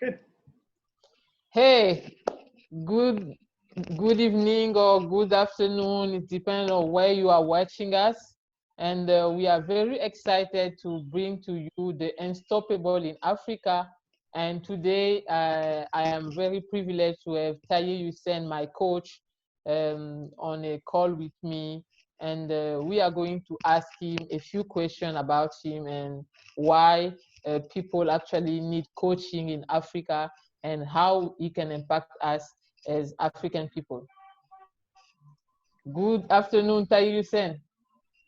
Good. Hey, good good evening or good afternoon. It depends on where you are watching us. And we are very excited to bring to you the Unstoppable in Africa. And today I am very privileged to have Tahir Hussain, my coach, on a call with me. And we are going to ask him a few questions about him and why people actually need coaching in Africa and how it can impact us as African people. Good afternoon, Tahir Hussain.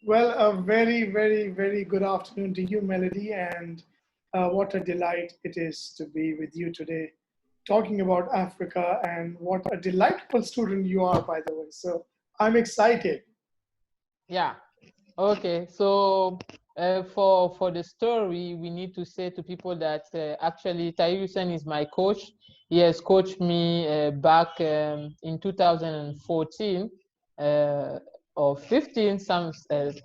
Well, a very, very, very good afternoon to you, Melody, and what a delight it is to be with you today, talking about Africa, and what a delightful student you are, by the way. So I'm excited. Yeah. Okay. So for the story, we need to say to people that actually Tahir Hussain is my coach. He has coached me back in 2014 uh, or 15, some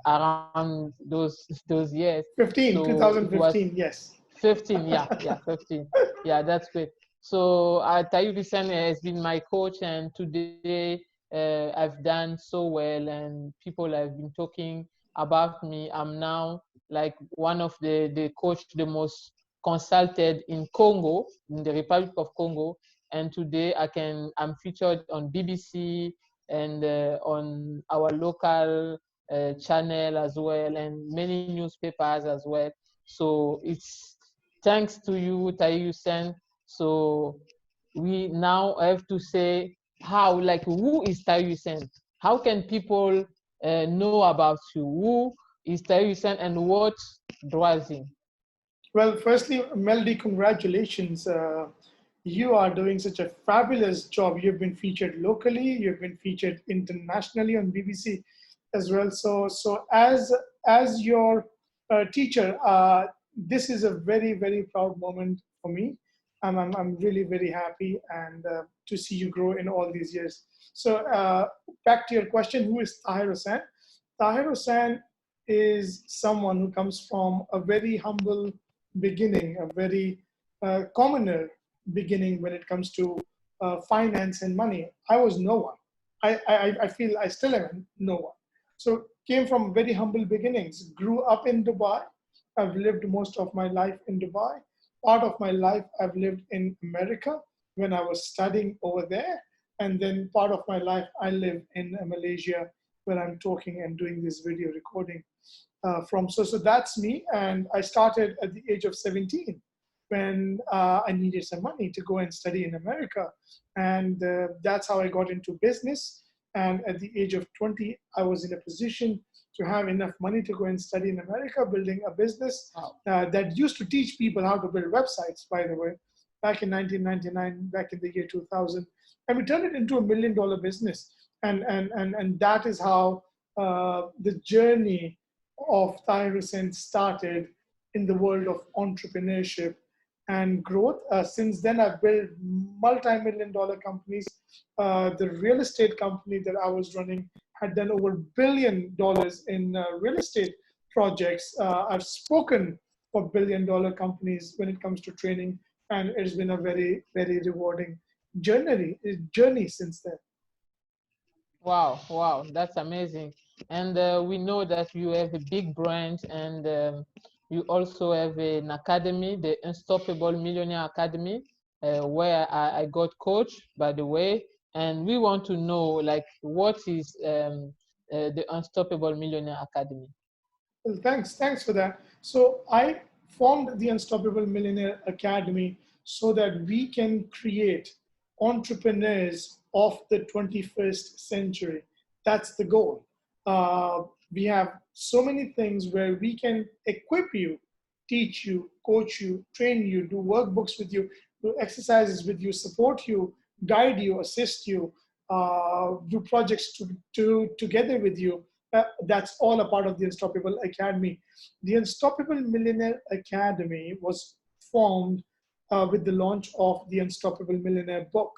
around those years. 15, So it was 2015, yes. 15, yeah, 15. Yeah, that's great. So Tahir Hussain has been my coach, and today I've done so well, and people have been talking about me. I'm now like one of the coach the most consulted in Congo, in the Republic of Congo, and today I'm featured on BBC and on our local channel as well, and many newspapers as well. So it's thanks to you, Tahir Hussain. So we now have to say how, like, who is Tahir Hussain? How can people know about you? Who is Tahir Hussain and what drives him? Well, firstly, Melody, congratulations. You are doing such a fabulous job. You've been featured locally, you've been featured internationally on BBC as well. So as your teacher, this is a very, very proud moment for me. I'm really very happy and to see you grow in all these years. So back to your question, who is Tahir Hussain? Tahir Hussain is someone who comes from a very humble beginning, a very commoner beginning when it comes to finance and money. I was no one. I feel I still am no one. So came from very humble beginnings, grew up in Dubai. I've lived most of my life in Dubai. Part of my life I've lived in America when I was studying over there. And then part of my life I live in Malaysia where I'm talking and doing this video recording from. So that's me. And I started at the age of 17 when I needed some money to go and study in America. And that's how I got into business. And at the age of 20, I was in a position to have enough money to go and study in America, building a business Wow. that used to teach people how to build websites, by the way, back in 1999, back in the year 2000. And we turned it into $1 million business. And that is how the journey of Tahir Hussain started in the world of entrepreneurship and growth. Since then, I've built multi-million-dollar companies. The real estate company that I was running had done over $1 billion in real estate projects. I've spoken for billion-dollar companies when it comes to training, and it's been a very, very rewarding journey since then. Wow, wow, that's amazing. And we know that you have a big brand, and you also have an academy, the Unstoppable Millionaire Academy, where I got coached, by the way. And we want to know, like, what is the Unstoppable Millionaire Academy? Well, thanks for that. So I formed the Unstoppable Millionaire Academy so that we can create entrepreneurs of the 21st century. That's the goal. We have so many things where we can equip you, teach you, coach you, train you, do workbooks with you, do exercises with you, support you, guide you, assist you, do projects together with you. That's all a part of the Unstoppable Academy. The Unstoppable Millionaire Academy was formed with the launch of the Unstoppable Millionaire book.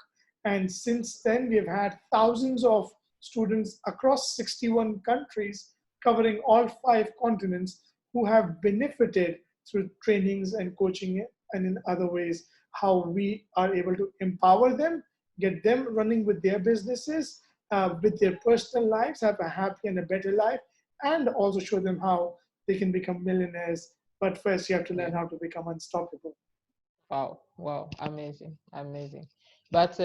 And since then, we have had thousands of students across 61 countries covering all 5 continents who have benefited through trainings and coaching and in other ways. how we are able to empower them, get them running with their businesses, with their personal lives, have a happy and a better life, and also show them how they can become millionaires. But first, you have to learn Yeah. how to become unstoppable. Wow, wow, amazing, amazing. But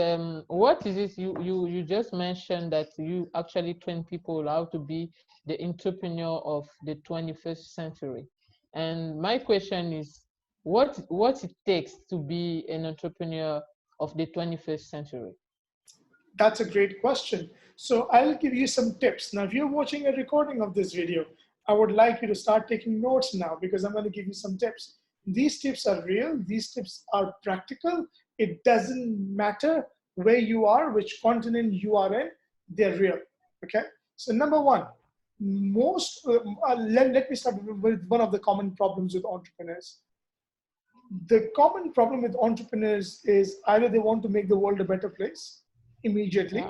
what is it you just mentioned that you actually train people how to be the entrepreneur of the 21st century? And my question is, what it takes to be an entrepreneur of the 21st century? That's a great question. So I'll give you some tips. Now, if you're watching a recording of this video, I would like you to start taking notes now because I'm going to give you some tips. These tips are real. These tips are practical. It doesn't matter where you are, which continent you are in, they're real. Okay. So number one, let me start with one of the common problems with entrepreneurs. The common problem with entrepreneurs is either they want to make the world a better place Yeah, immediately,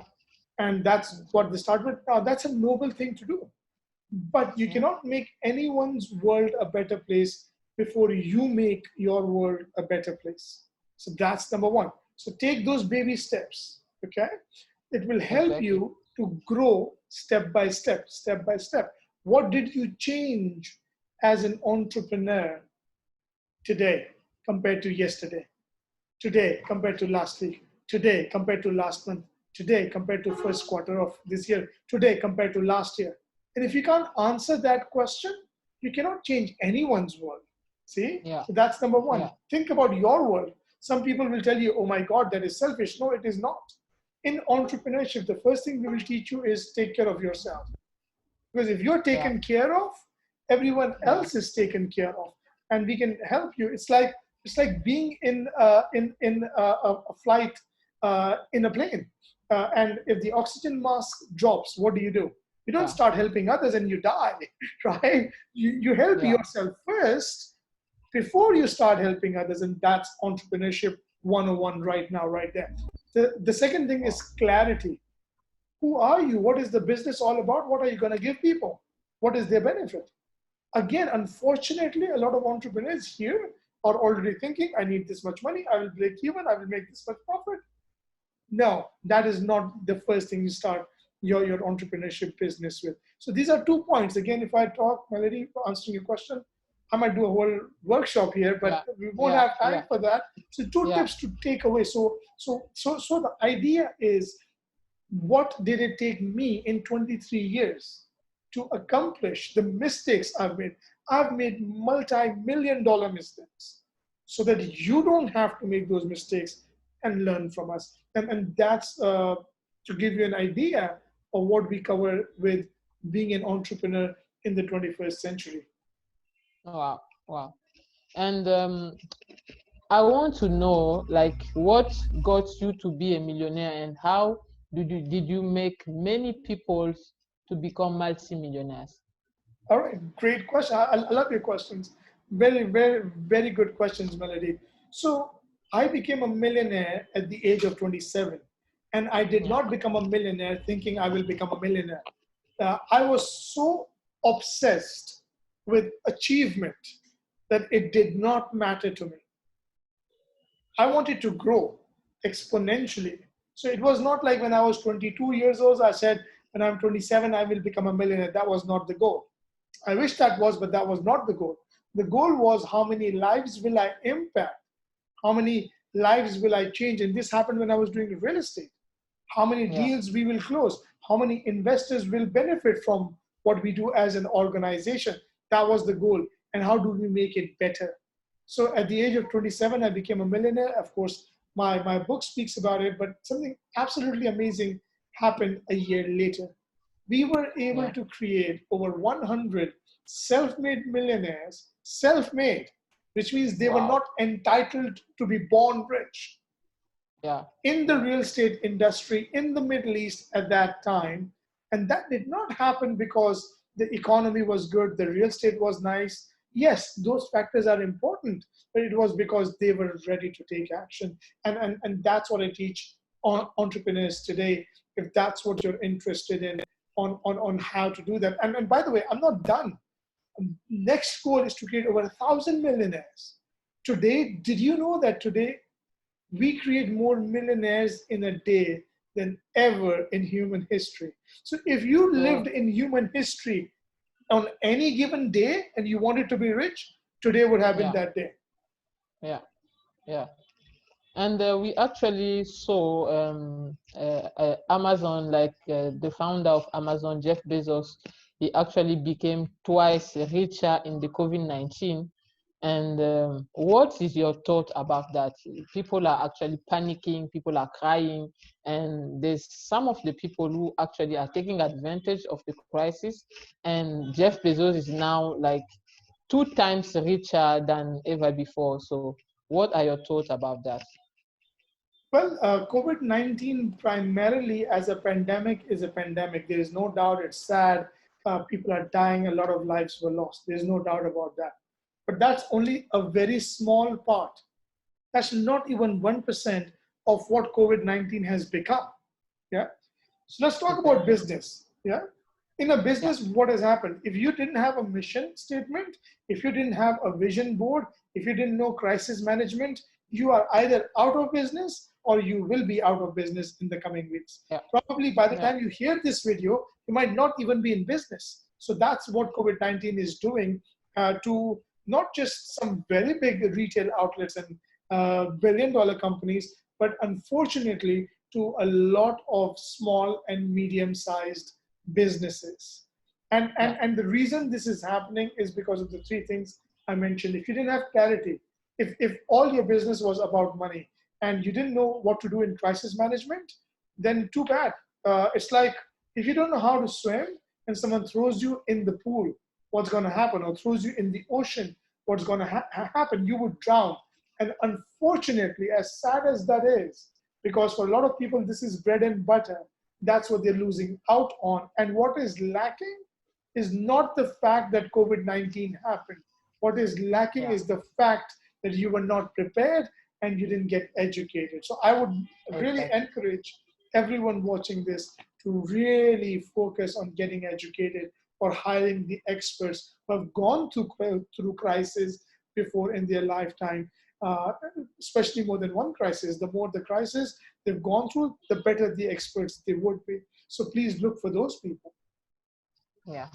and that's what they start with. Now, that's a noble thing to do, but you yeah, cannot make anyone's world a better place before you make your world a better place. So that's number one. So take those baby steps, okay? It will help exactly. you to grow step by step, step by step. What did you change as an entrepreneur today compared to yesterday? Today compared to last week, today compared to last month, today compared to first quarter of this year, today compared to last year? And if you can't answer that question, you cannot change anyone's world. See? Yeah, So that's number one. yeah, Think about your world. Some people will tell you, oh my God, that is selfish. No, it is not. In entrepreneurship, the first thing we will teach you is take care of yourself. Because if you're yeah, taken care of, everyone yeah, else is taken care of, and we can help you. It's like being in a flight in a plane, and if the oxygen mask drops, what do? You don't yeah, start helping others and you die, right? You help yeah. yourself first before you start helping others, and that's entrepreneurship 101 right now, right there. The second thing is Wow. clarity. Who are you? What is the business all about? What are you going to give people? What is their benefit? Again, unfortunately, a lot of entrepreneurs here are already thinking, I need this much money, I will break even, I will make this much profit. No, that is not the first thing you start your entrepreneurship business with. So these are 2 points. Again, if I talk, Melody, answering your question, I might do a whole workshop here, but Yeah, we won't yeah, have time yeah, for that. So two yeah, tips to take away. So the idea is, what did it take me in 23 years to accomplish the mistakes I've made? I've made multi-million dollar mistakes so that you don't have to make those mistakes and learn from us. And that's to give you an idea of what we cover with being an entrepreneur in the 21st century. wow, wow. And I want to know, like, what got you to be a millionaire, and how did you make many people to become multimillionaires? All right, great question. I love your questions. Very, very, very good questions, Melody. So I became a millionaire at the age of 27, and I did Yeah, not become a millionaire thinking I will become a millionaire. I was so obsessed with achievement that it did not matter to me. I wanted to grow exponentially. So it was not like when I was 22 years old, I said, when I'm 27, I will become a millionaire. That was not the goal. I wish that was, but that was not the goal. The goal was, how many lives will I impact? How many lives will I change? And this happened when I was doing real estate. How many yeah, deals we will close? How many investors will benefit from what we do as an organization? That was the goal. And how do we make it better? So at the age of 27, I became a millionaire. Of course, my book speaks about it, but something absolutely amazing happened a year later. We were able yeah, to create over 100 self-made millionaires, self-made, which means they were wow, not entitled to be born rich, yeah, in the yeah, real estate industry in the Middle East at that time. And that did not happen because the economy was good, the real estate was nice. Yes, those factors are important, but it was because they were ready to take action. And that's what I teach entrepreneurs today, if that's what you're interested in, on how to do that. And by the way, I'm not done. Next goal is to create over 1,000 millionaires. Today, did you know that today We create more millionaires in a day than ever in human history. So if you lived So in human history on any given day and you wanted to be rich, today would have been yeah, that day. yeah, yeah. And we actually saw Amazon, like the founder of Amazon, Jeff Bezos, he actually became twice richer in the COVID-19. And what is your thought about that? People are actually panicking, people are crying, and there's some of the people who actually are taking advantage of the crisis. And Jeff Bezos is now like 2 times richer than ever before. So, what are your thoughts about that? Well, COVID-19 primarily as a pandemic is a pandemic. There is no doubt it's sad. People are dying. A lot of lives were lost. There's no doubt about that. But that's only a very small part. That's not even 1% of what COVID-19 has become. Yeah. So let's talk about Exactly. business. Yeah. In a Yeah. business, what has happened? If you didn't have a mission statement, if you didn't have a vision board, if you didn't know crisis management, you are either out of business or you will be out of business in the coming weeks. Yeah. Probably by the Yeah. time you hear this video, you might not even be in business. So that's what COVID 19 is doing to not just some very big retail outlets and billion-dollar companies, but unfortunately to a lot of small and medium-sized businesses. Yeah. And the reason this is happening is because of the three things I mentioned. If you didn't have clarity, if all your business was about money and you didn't know what to do in crisis management, then too bad. It's like if you don't know how to swim and someone throws you in the pool, what's going to happen? Or throws you in the ocean, what's going to happen? You would drown. And unfortunately, as sad as that is, because for a lot of people, this is bread and butter, that's what they're losing out on. And what is lacking is not the fact that COVID 19 happened. What is lacking Yeah. is the fact that you were not prepared and you didn't get educated. So I would really Exactly. encourage everyone watching this to really focus on getting educated or hiring the experts who have gone through crisis before in their lifetime, uh, especially more than one crisis. The more the crisis they've gone through, the better the experts they would be. So please look for those people. Yeah.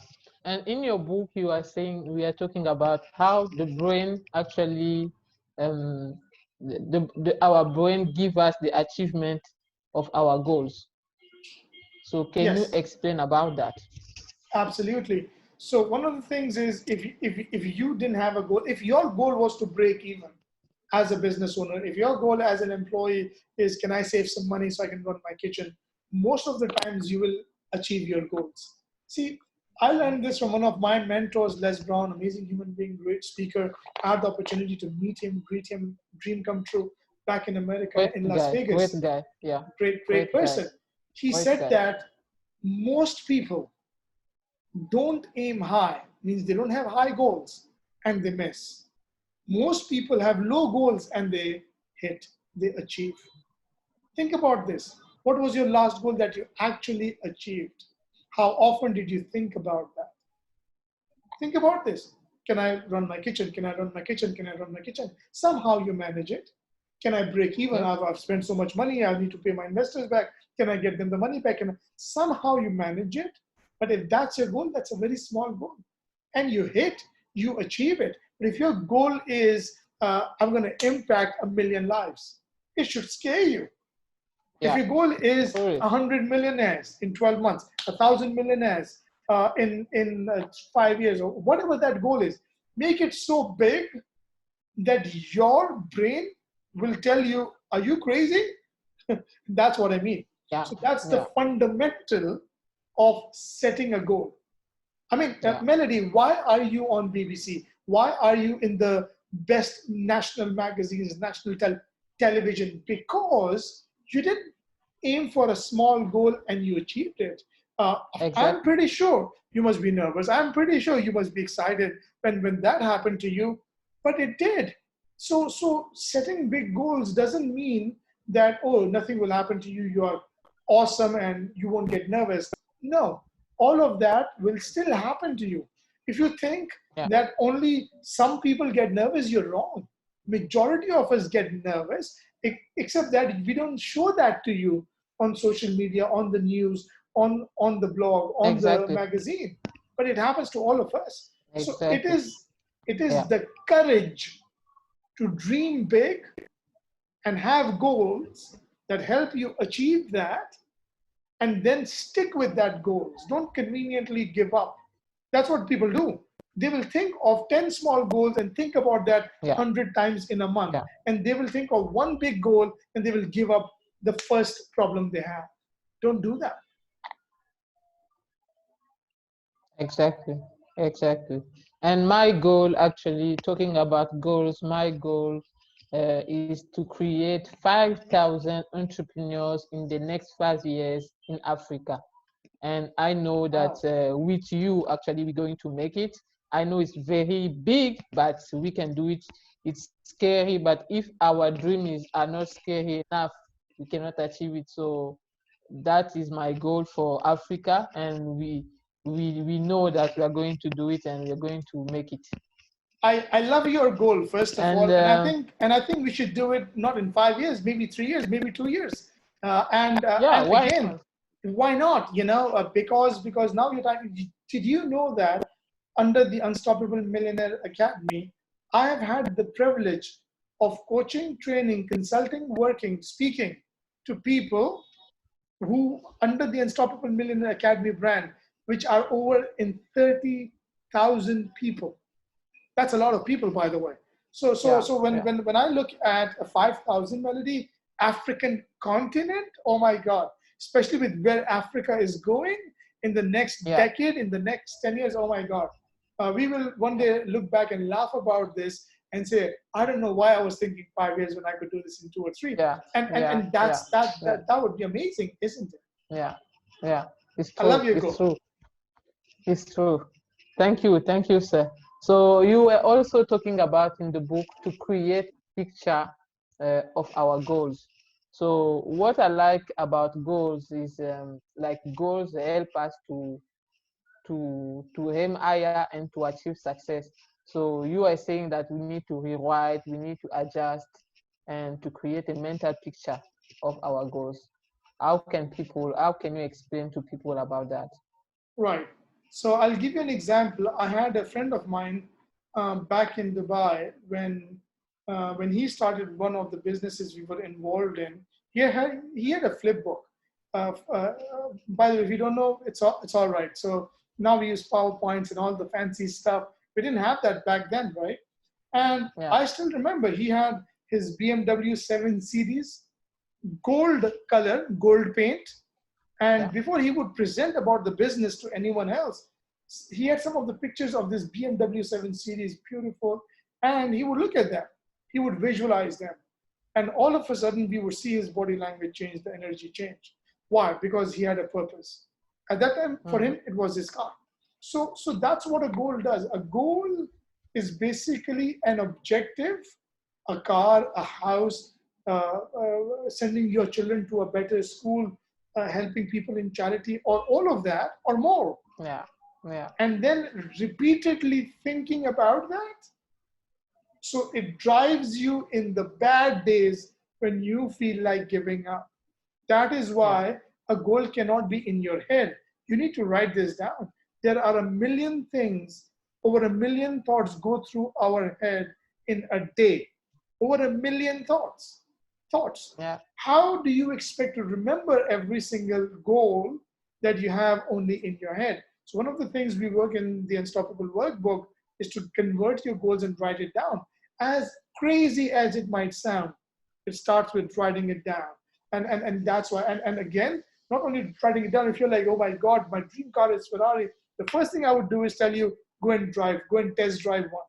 And in your book, you are saying we are talking about how the brain actually, um, our brain give us the achievement of our goals. So can you Yes, explain about that? absolutely. So one of the things is if you didn't have a goal, if your goal was to break even as a business owner, if your goal as an employee is can I save some money so I can run my kitchen, most of the times you will achieve your goals. See, I learned this from one of my mentors, Les Brown, amazing human being, great speaker. I had the opportunity to meet him, greet him, dream come true back in America in Las Great Vegas. guy. Yeah. Great Great guy. person. He Great said guy. that most people don't aim high, means they don't have high goals and they miss. Most people have low goals and they hit, they achieve. Think about this. What was your last goal that you actually achieved? How often did you think about that? Think about this. Can I run my kitchen? Can I run my kitchen? Can I run my kitchen? Somehow you manage it. Can I break even? Yep. I've spent so much money. I need to pay my investors back. Can I get them the money back? And somehow you manage it. But if that's your goal, that's a very small goal. And you hit, you achieve it. But if your goal is, I'm going to impact 1 million lives, it should scare you. If Yeah. your goal is For real. 100 millionaires in 12 months, 1,000 millionaires in 5 years, or whatever that goal is, make it so big that your brain will tell you, are you crazy? That's what I mean. Yeah. So that's the Yeah. fundamental of setting a goal. I mean, Yeah. Melody, why are you on BBC? Why are you in the best national magazines, national television? Because you didn't aim for a small goal and you achieved it. I'm Exactly. pretty sure you must be nervous. I'm pretty sure you must be excited when that happened to you, but it did. So setting big goals doesn't mean that, oh, nothing will happen to you. You are awesome and you won't get nervous. No, all of that will still happen to you. If you think Yeah. that only some people get nervous, you're wrong. majority of us get nervous, except that we don't show that to you on social media, on the news, on the blog, on the Exactly. magazine. But it happens to all of us. So it Exactly. is it is Yeah. the courage to dream big and have goals that help you achieve that, and then stick with that goals. Don't conveniently give up. That's what people do. They will think of 10 small goals and think about that Yeah. 100 times in a month. Yeah. And they will think of one big goal and they will give up the first problem they have. Don't do that. Exactly. Exactly. And my goal, actually, talking about goals, my goal is to create 5,000 entrepreneurs in the next 5 years in Africa. And I know that Wow. with you, actually, we're going to make it. I know it's very big, but we can do it. It's scary, but if our are not scary enough, we cannot achieve it. So that is my goal for Africa, and we know that we are going to do it, and we are going to make it. I love your goal, first of And all, and I think we should do it not in 5 years, maybe 3 years, maybe 2 years, yeah, and why again, not? why not? Because now you're talking. Did you know that under the Unstoppable Millionaire Academy, I have had the privilege of coaching, training, consulting, working, speaking to people who under the Unstoppable Millionaire Academy brand, which are over in 30,000 people. That's a lot of people, by the way. So, so, Yeah, so when yeah, when when I look at a 5,000 Melody African continent, oh my God! Especially with where Africa is going in the next yeah, decade, in the next 10 years, oh my God! We will one yeah, day look back and laugh about this and say, I don't know why I was thinking 5 years when I could do this in 2 or 3. yeah, And and yeah, and yeah, that's that yeah, that that would be amazing, isn't it? yeah, yeah. It's I love true. your It's goal. true. It's true. Thank you, sir. So you were also talking about in the book to create picture of our goals. So what I like about goals is like goals help us to aim higher and to achieve success. So you are saying that we need to rewrite, we need to adjust, and to create a mental picture of our goals. How can you explain to people about that? Right. So I'll give you an example. I had a friend of mine back in Dubai when he started one of the businesses we were involved in. He had a flip book. By the way, if you don't know, it's all right. So now we use PowerPoints and all the fancy stuff. We didn't have that back then, right? And Yeah, I still remember he had his BMW 7 Series, gold color, gold paint, and yeah, before he would present about the business to anyone else, he had some of the pictures of this BMW 7 Series, beautiful, and he would look at them. He would visualize them. And all of a sudden, we would see his body language change, the energy change. Why? Because he had a purpose. At that time, for mm-hmm. him, it was his car. So that's what a goal does. A goal is basically an objective, a car, a house, sending your children to a better school, helping people in charity, or all of that, or more. Yeah, yeah, And then repeatedly thinking about that. So it drives you in the bad days when you feel like giving up. That is yeah, why a goal cannot be in your head. You need to write this down. There are a million things, over a million thoughts go through our head in a day. Over a million thoughts. Thoughts. yeah, How do you expect to remember every single goal that you have only in your head? So one of the things we work in the Unstoppable Workbook is to convert your goals and write it down. As crazy as it might sound, it starts with writing it down. And that's why, and again, not only writing it down, if you're like, oh my God, my dream car is Ferrari, the first thing I would do is tell you, go and drive, go and test drive one.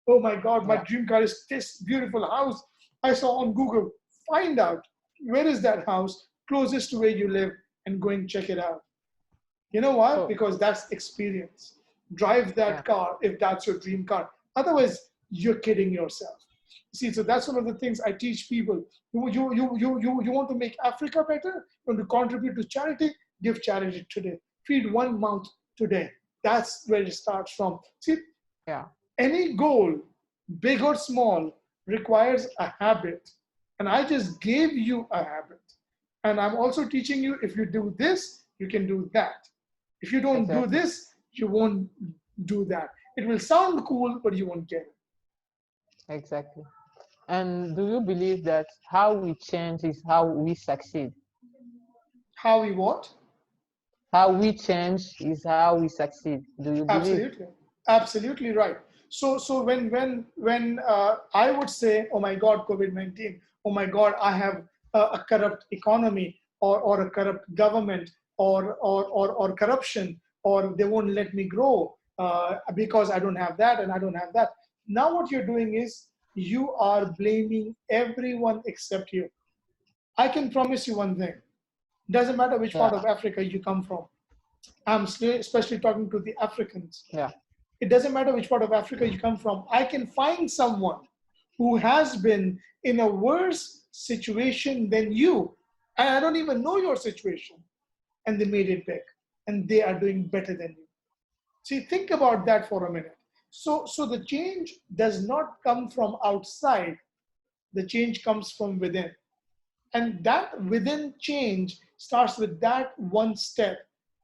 Oh my God, my yeah. dream car is this beautiful house I saw on Google. Find out where is that house closest to where you live and go and check it out. You know why? Oh, Because that's experience. Drive yeah, that car if that's your dream car. Otherwise, you're kidding yourself. See, so that's one of the things I teach people. You want to make Africa better? You want to contribute to charity? Give charity today. Feed one mouth today. That's where it starts from. See, yeah, any goal, big or small, requires a habit. And I just gave you a habit. And I'm also teaching you, if you do this, you can do that. If you don't do Exactly. this, you won't do that. It will sound cool, but you won't get it. Exactly. And do you believe that how we change is how we succeed? How we what? How we change is how we succeed. Do you believe? Absolutely, absolutely right. So when I would say, oh my God, COVID-19, oh my God, I have a corrupt economy or a corrupt government or corruption, or they won't let me grow because I don't have that and I don't have that. Now what you're doing is you are blaming everyone except you. I can promise you one thing. Doesn't matter which part Yeah. of Africa you come from. I'm especially talking to the Africans. Yeah. It doesn't matter which part of Africa you come from. I can find someone who has been in a worse situation than you, and I don't even know your situation, and they made it big, and they are doing better than you. See, think about that for a minute. So the change does not come from outside. The change comes from within. And that within change starts with that one step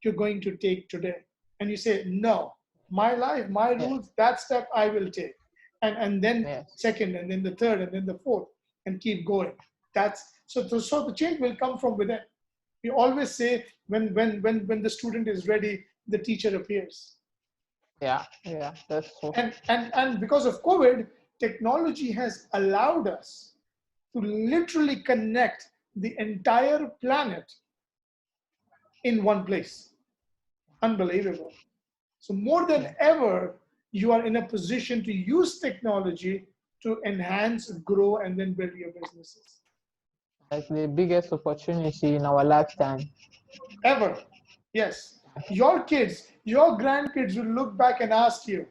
you're going to take today. And you say, no, my life, my Yeah. rules, that step I will take. And then Yes. second, and then the third, and then the fourth, and keep going. That's so the change will come from within. We always say when the student is ready, the teacher appears. Yeah. Yeah. That's true. And because of COVID, technology has allowed us to literally connect the entire planet in one place. Unbelievable. So, more than Yeah. ever, you are in a position to use technology to enhance, grow, and then build your businesses. Like the biggest opportunity in our lifetime. Ever. Yes. Your kids, your grandkids will look back and ask you,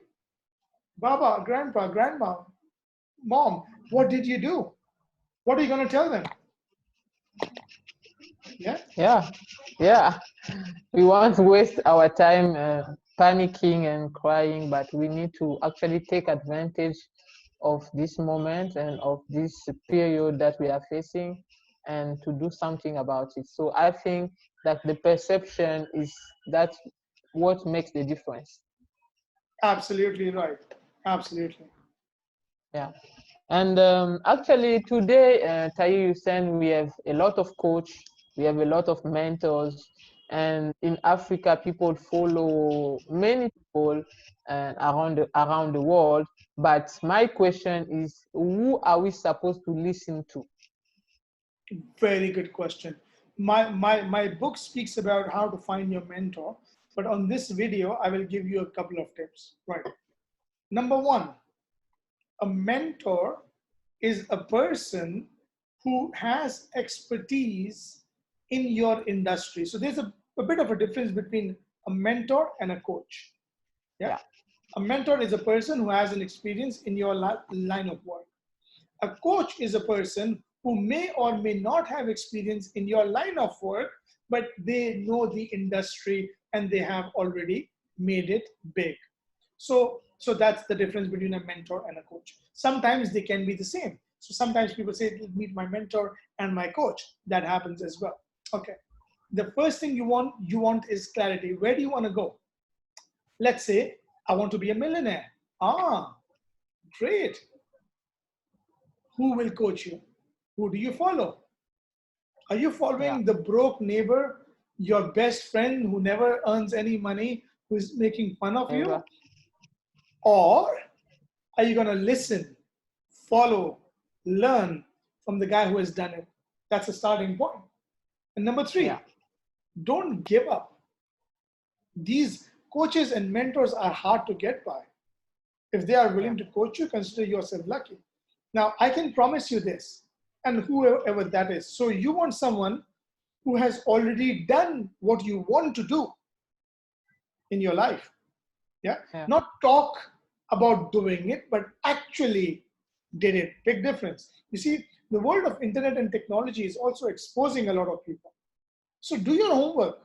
Baba, Grandpa, Grandma, Mom, what did you do? What are you going to tell them? Yeah. Yeah. Yeah. We won't waste our time panicking and crying, but we need to actually take advantage of this moment and of this period that we are facing and to do something about it. So I think that the perception is that what makes the difference. Absolutely right. Absolutely. Yeah. And actually today, Tahir Hussain, we have a lot of coach, we have a lot of mentors, and in Africa, people follow many people around the world. But my question is, who are we supposed to listen to? Very good question. My book speaks about how to find your mentor, but on this video, I will give you a couple of tips. Right. Number one, a mentor is a person who has expertise in your industry. So there's a bit of a difference between a mentor and a coach. Yeah. Yeah, A mentor is a person who has an experience in your line of work. A coach is a person who may or may not have experience in your line of work, but they know the industry and they have already made it big. So that's the difference between a mentor and a coach. Sometimes they can be the same. So sometimes people say, meet my mentor and my coach. That happens as well. Okay. The first thing you want is clarity. Where do you want to go? Let's say I want to be a millionaire. Ah, great. Who will coach you? Who do you follow? Are you yeah, following the broke neighbor, your best friend who never earns any money, who is making fun of ever. you? Or are you going to listen, follow, learn from the guy who has done it? That's a starting point. And number Yeah, three, don't give up. These coaches and mentors are hard to get by. If they are yeah, willing to coach you, consider yourself lucky. Now, I can promise you this, and whoever that is. So, you want someone who has already done what you want to do in your life. Yeah. yeah, Not talk about doing it, but actually did it. Big difference. You see, the world of internet and technology is also exposing a lot of people. So, do your homework,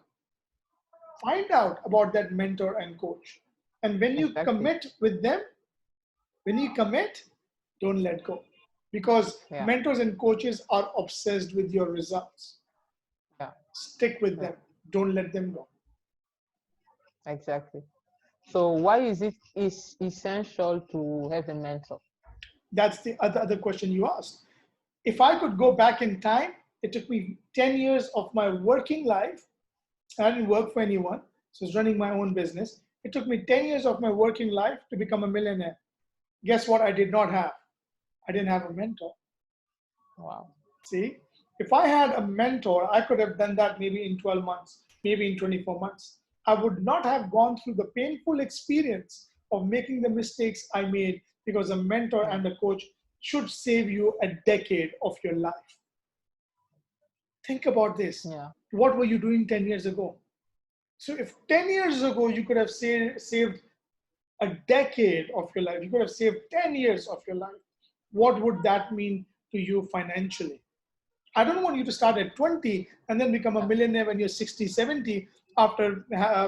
find out about that mentor and coach. And when you exactly. commit with them, when you commit, don't let go. because Yeah. mentors and coaches are obsessed with your results. Yeah. Stick with Yeah. them. Don't let them go. Exactly. So why is essential to have a mentor? That's the other question you asked. If I could go back in time, it took me 10 years of my working life. I didn't work for anyone, so I was running my own business. It took me 10 years of my working life to become a millionaire. Guess what I did not have? I didn't have a mentor. Wow. See, if I had a mentor, I could have done that maybe in 12 months, maybe in 24 months. I would not have gone through the painful experience of making the mistakes I made, because a mentor Mm. and a coach should save you a decade of your life. Think about this. Yeah. What were you doing 10 years ago? So, if 10 years ago you could have saved a decade of your life, you could have saved 10 years of your life, what would that mean to you financially? I don't want you to start at 20 and then become a Yeah. millionaire when you're 60, 70 after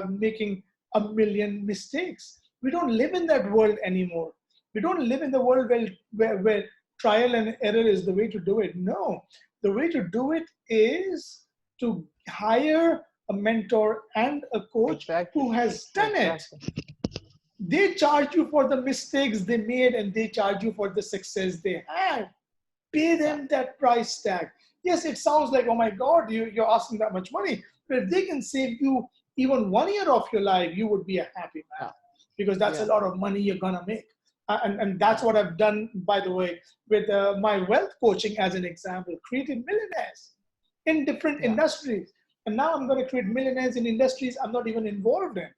making a million mistakes. We don't live in that world anymore. We don't live in the world where trial and error is the way to do it. No, the way to do it is to hire a mentor and a coach Exactly. who has done it. Exactly. They charge you for the mistakes they made and they charge you for the success they had. Pay Yeah. them that price tag. Yes, it sounds like, oh my God, you're asking that much money. But if they can save you even 1 year of your life, you would be a happy man, Yeah. because that's a Yeah. lot of money you're going to make. And that's Yeah. what I've done, by the way, with my wealth coaching as an example, created millionaires in different Yeah. industries. And now I'm going to create millionaires in industries I'm not even involved in,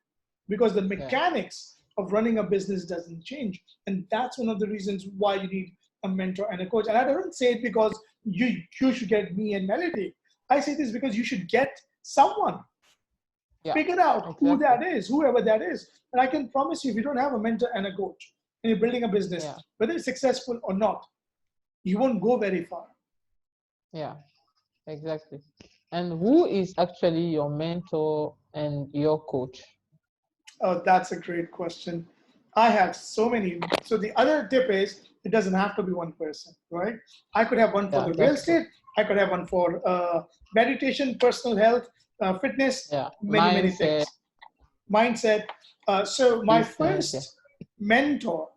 because the Yeah. mechanics of running a business doesn't change. And that's one of the reasons why you need a mentor and a coach. And I don't say it because you should get me and Melodie. I say this because you should get someone. Yeah. Figure out who Exactly. that is, whoever that is. And I can promise you, if you don't have a mentor and a coach, and you're building a business, Yeah. whether it's successful or not, you won't go very far. Yeah. Exactly. And who is actually your mentor and your coach? Oh, that's a great question. I have so many. So the other tip is, it doesn't have to be one person, right? I could have one for Yeah, the real that's true. estate. I could have one for meditation, personal health, fitness, Yeah. many Mindset, things. Mindset. So my these things. Yeah. first mentor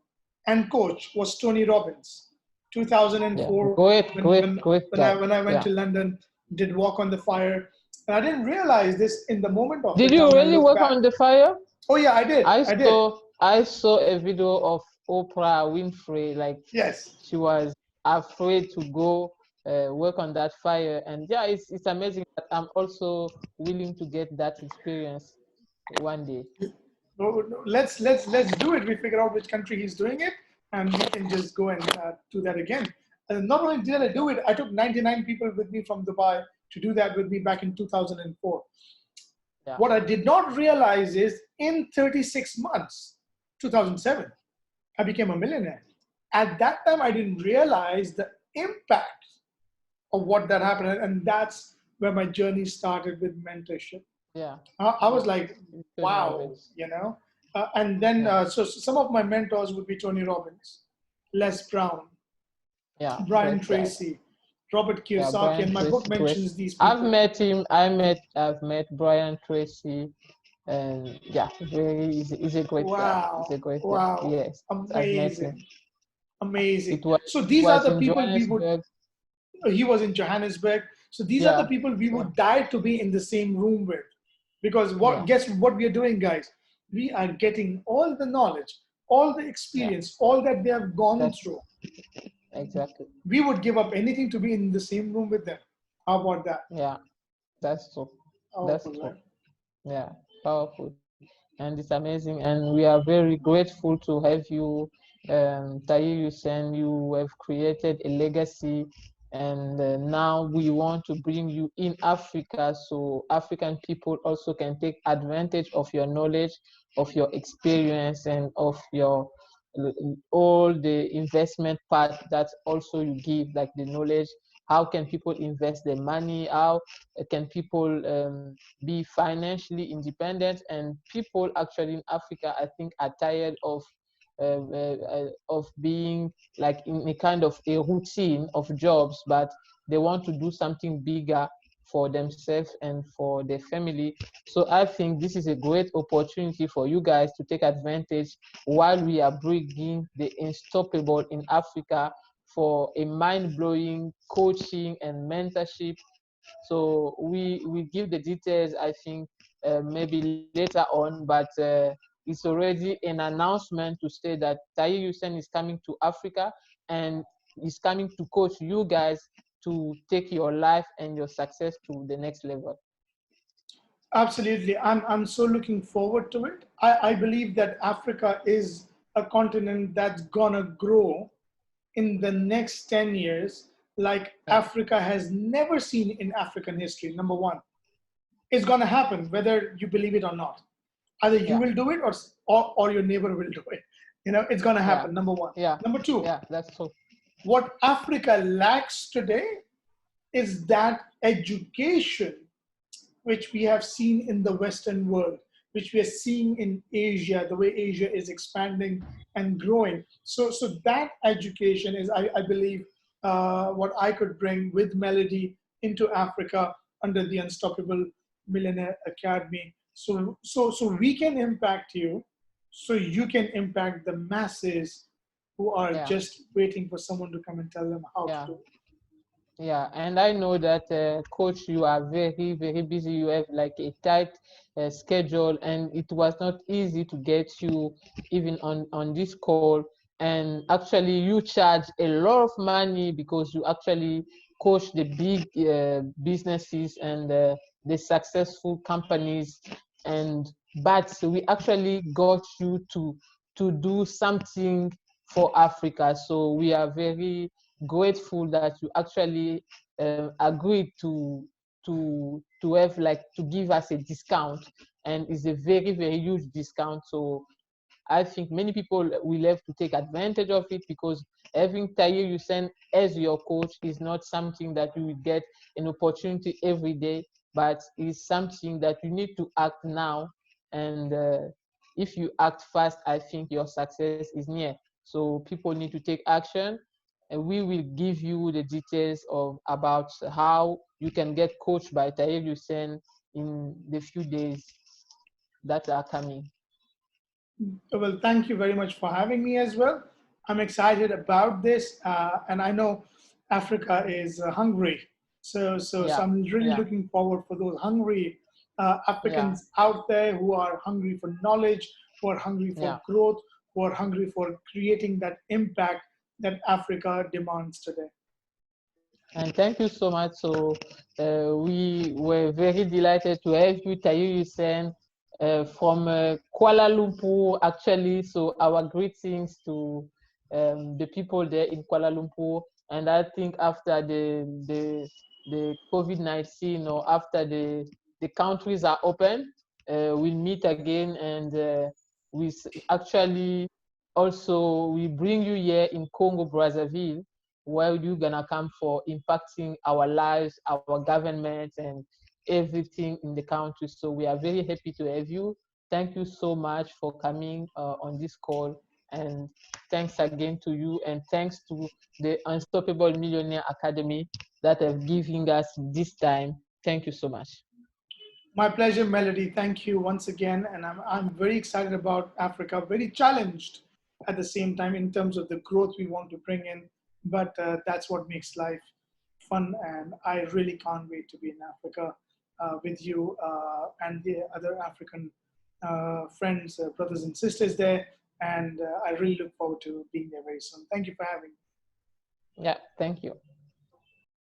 and coach was Tony Robbins, Yeah. 2004, Great, when great, when great when I guy. when I went Yeah. to London, did Walk on the Fire, and I didn't realize this in the moment of Did it. Now you when I really look work back, on the fire? oh yeah, I did, I I did. saw I saw a video of Oprah Winfrey, like Yes. she was afraid to go work on that fire, and yeah, it's amazing that I'm also willing to get that experience one day. No, no, let's do it. We figure out which country he's doing it, and we can just go and do that again. And not only did I do it, I took 99 people with me from Dubai to do that with me back in 2004. Yeah, What I did not realize is, in 36 months, 2007, I became a millionaire. At that time, I didn't realize the impact of what that happened, and that's where my journey started with mentorship. yeah, I was yeah. like, Tony wow, Robbins. you know. And then, Yeah, so some of my mentors would be Tony Robbins, Les Brown, yeah, Brian great guy. Tracy, Robert Yeah, Kiyosaki, Brian and my book Tracy, great. mentions these I've people. met him. I've met Brian Tracy, and yeah, he's a great guy. He's Wow, a great guy. wow, Yes, I've met him. amazing, amazing. It was So it these are was the in people we would, Johannesburg. he was in Johannesburg. So these are the Yeah, people we yeah, would die to be in the same room with. Because yeah, guess what we are doing, guys? We are getting all the knowledge, all the yeah. experience, all that they have gone That's through. exactly. We would give up anything to be in the same room with them. How about that? Yeah, that's true. That's Powerful, true. right? Yeah, powerful. And it's amazing. And we are very grateful to have you, Tahir Hussain. You have created a legacy, and now we want to bring you in Africa so African people also can take advantage of your knowledge, of your experience, and of your all the investment part that also you give, like the knowledge. How can people invest their money? How can people be financially independent? And people actually in Africa, I think, are tired of of being like in a kind of a routine of jobs, but they want to do something bigger for themselves and for their family. So I think this is a great opportunity for you guys to take advantage while we are bringing the Unstoppable in Africa for a mind-blowing coaching and mentorship. So we give the details, I think, maybe later on, but it's already an announcement to say that Tahir Hussain is coming to Africa and is coming to coach you guys to take your life and your success to the next level. Absolutely. I'm so looking forward to it. I believe that Africa is a continent that's gonna grow in the next 10 years like Yeah, Africa has never seen in African history. Number one, it's gonna happen whether you believe it or not. Either you yeah, will do it or your neighbor will do it. It's gonna yeah, happen, number one. yeah, Number two, yeah. That's so. what Africa lacks today is that education which we have seen in the Western world, which we are seeing in Asia, the way Asia is expanding and growing. So that education is, I believe, what I could bring with Melodie into Africa under the Unstoppable Millionaire Academy. So we can impact you, so you can impact the masses who are Yeah, just waiting for someone to come and tell them how to yeah. do it. Yeah, and I know that, coach, you are very, very busy. You have like a tight schedule, and it was not easy to get you even on this call. And actually, you charge a lot of money because you actually coach the big businesses and the successful companies. And but we actually got you to do something for Africa. So we are very grateful that you actually agreed to have like to give us a discount, and it's a very, very huge discount. So I think many people will have to take advantage of it, because having Tahir Hussain as your coach is not something that you will get an opportunity every day, but is something that you need to act now. And if you act fast, I think your success is near. So people need to take action, and we will give you the details of about how you can get coached by Tahir Hussain in the few days that are coming. Well, thank you very much for having me as well. I'm excited about this, and I know Africa is hungry. So Yeah, I'm really yeah, looking forward for those hungry yeah, Africans out there who are hungry for knowledge, who are hungry for yeah. growth, who are hungry for creating that impact that Africa demands today. And thank you so much. So we were very delighted to have you, Tahir Hussain, from Kuala Lumpur, actually. So our greetings to the people there in Kuala Lumpur. And I think after the COVID-19, or after the countries are open, we'll meet again, and actually also we bring you here in Congo Brazzaville, where you're gonna come for impacting our lives, our government, and everything in the country. So we are very happy to have you. Thank you so much for coming on this call, and thanks again to you, and thanks to the Unstoppable Millionaire Academy that have given us this time. Thank you so much. My pleasure, Melody. Thank you once again. And I'm very excited about Africa, very challenged at the same time in terms of the growth we want to bring in. But that's what makes life fun. And I really can't wait to be in Africa with you and the other African friends, brothers, and sisters there. And I really look forward to being there very soon. Thank you for having me. Yeah, thank you.